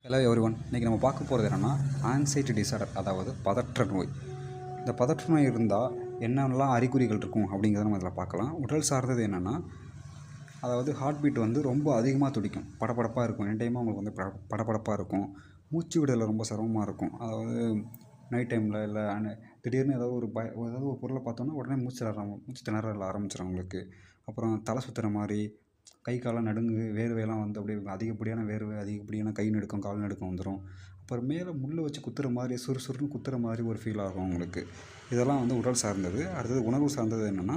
Hello everyone. இன்றைக்கி நம்ம பார்க்க போகிறது என்னென்னா ஆங்ஸைட்டி டிஸார்டர், அதாவது பதற்ற நோய். இந்த பதற்ற நோய் இருந்தால் என்னென்னலாம் அறிகுறிகள் இருக்கும் அப்படிங்கிறத நம்ம இதில் பார்க்கலாம். உடல் சார்ந்தது என்னென்னா, அதாவது ஹார்ட் பீட் வந்து ரொம்ப அதிகமாக துடிக்கும், படபடப்பாக இருக்கும், என் டைமாக அவங்களுக்கு வந்து படபடப்பாக இருக்கும், மூச்சு விடல ரொம்ப சிரமமாக இருக்கும். அதாவது நைட் டைமில் இல்லை திடீர்னு ஏதாவது ஒரு பொருளை பார்த்தோன்னா உடனே மூச்சு திணறல ஆரம்பிச்சிடும் அவங்களுக்கு. அப்புறம் தலை சுற்றுற மாதிரி, கை காலெலாம் நடுங்கு, வேர்வையெல்லாம் வந்து அப்படியே அதிகப்படியான வேர்வை, அதிகப்படியான கை நடுக்கம், கால் நடுக்கம் வந்துடும். அப்புறம் மேலே முள்ளை வச்சு குத்துற மாதிரி, சுறுசுறுன்னு குத்துற மாதிரி ஒரு ஃபீல் ஆகும் அவங்களுக்கு. இதெல்லாம் வந்து உடல் சார்ந்தது. அடுத்தது உணர்வு சார்ந்தது என்னென்னா,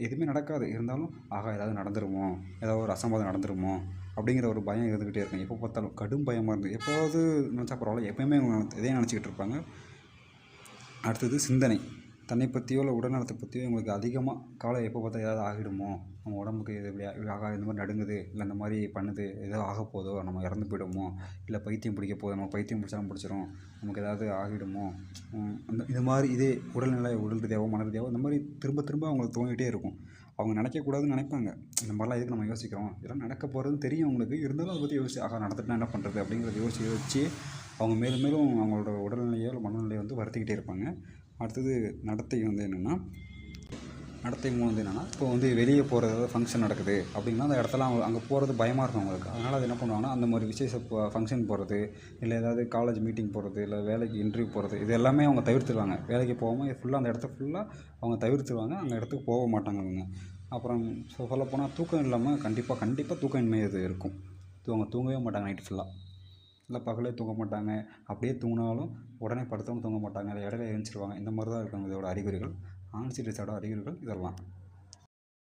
எதுவுமே நடக்காது, இருந்தாலும் ஆகா ஏதாவது நடந்துருமோ, ஏதாவது ஒரு அசம்பாவிதம் நடந்துருமோ அப்படிங்கிற ஒரு பயம் இருந்துக்கிட்டே இருக்கும். எப்போ பார்த்தாலும் கடும் பயமாக இருந்து எப்போவாவது நினச்சா பரவாயில்ல, எப்போயுமே இதே நினச்சிக்கிட்டு இருப்பாங்க. அடுத்தது சிந்தனை, தன்னை பற்றியோ இல்லை உடல்நலத்தை பற்றியோ இவங்களுக்கு அதிகமாக கவலை. எப்போ பார்த்தா ஏதாவது ஆகிடுமோ, நம்ம உடம்புக்கு இது இப்படி ஆகா, இந்த மாதிரி நடுங்குது, இல்லை இந்த மாதிரி பண்ணுது, ஏதோ ஆக போதோ, நம்ம இறந்து போயிடுமோ, இல்லை பைத்தியம் பிடிக்க போதோ, நம்ம பைத்தியம் பிடிச்சாலும் பிடிச்சிரும், நமக்கு ஏதாவது ஆகிடுமோ, இது மாதிரி இதே உடல் ரீதியாகவோ மன ரீதியாகவோ இந்த மாதிரி திரும்ப திரும்ப அவங்களுக்கு தோணிகிட்டே இருக்கும். அவங்க நினைக்கக்கூடாதுன்னு நினைப்பாங்க. இந்த மாதிரிலாம் எதுக்கு நம்ம யோசிக்கிறோம், இதெல்லாம் நடக்க போகிறதுன்னு தெரியும் அவங்களுக்கு, இருந்தாலும் அதை பற்றி யோசிச்சு ஆகா நடந்துட்டுனா என்ன பண்ணுறது அப்படிங்கிறத யோசிச்சு அவங்க மேலும் மேலும் அவங்களோட உடல்நிலையோ இல்லை மனநிலையோ வந்து வருத்திக்கிட்டே இருப்பாங்க. அடுத்தது நடத்தை வந்து என்னென்னா, இப்போ வந்து வெளியே போகிறது, ஏதாவது ஃபங்க்ஷன் நடக்குது அப்படின்னா அந்த இடத்துல அங்கே போகிறது பயமாக இருக்கும் அவங்களுக்கு. அதனால் அது என்ன பண்ணுவாங்கன்னா, அந்த மாதிரி விசேஷ ஃபங்க்ஷன் போகிறது, இல்லை ஏதாவது காலேஜ் மீட்டிங் போகிறது, இல்லை வேலைக்கு இன்டர்வியூ போகிறது, இது எல்லாமே அவங்க தவிர்த்துடுவாங்க. வேலைக்கு போகாமல் ஃபுல்லாக அந்த இடத்த அவங்க தவிர்த்துடுவாங்க. அந்த இடத்துக்கு போக மாட்டாங்க அவங்க. அப்புறம் சொல்லப்போனால் தூக்கம் இல்லாமல் கண்டிப்பாக தூக்கமின்மை இது இருக்கும். அவங்க தூங்கவே மாட்டாங்க நைட்டு ஃபுல்லாக, இல்லை பகலே தூங்க மாட்டாங்க. அப்படியே தூங்கினாலும் உடனே படுத்தவங்க தூங்க மாட்டாங்க, இல்லை இடையில எழுந்திரிச்சிருவாங்க. இந்த மாதிரி தான் இருக்கும் இதோட அறிகுறிகள். ஆங்ஸைட்டி டிஸார்டர் அறிகுறிகள் இதெல்லாம்.